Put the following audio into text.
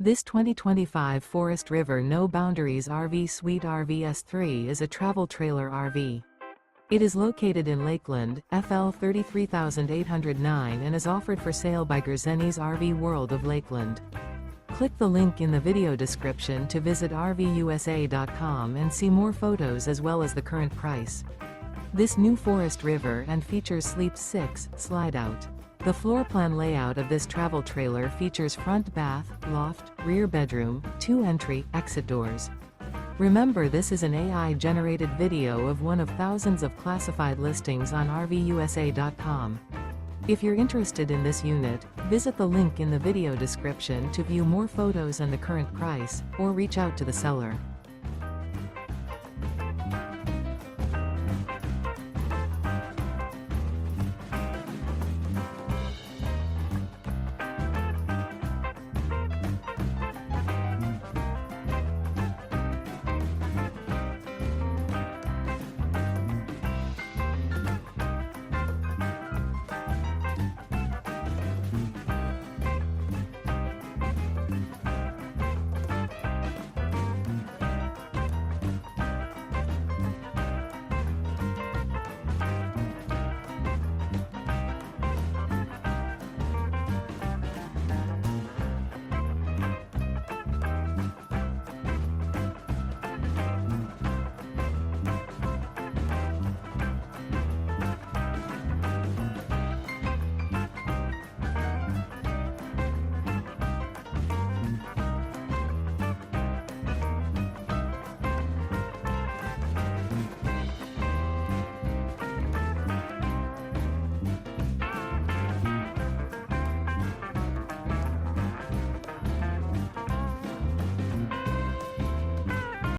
This 2025 Forest River No Boundaries RV Suite RVS3 is a travel trailer RV. It is located in Lakeland, FL 33809 and is offered for sale by Gerzeny's RV World of Lakeland. Click the link in the video description to visit RVUSA.com and see more photos as well as the current price. This new Forest River and features Sleep 6, Slideout. The floor plan layout of this travel trailer features front bath, loft, rear bedroom, 2 entry, exit doors. Remember, this is an AI-generated video of one of thousands of classified listings on RVUSA.com. If you're interested in this unit, visit the link in the video description to view more photos and the current price, or reach out to the seller.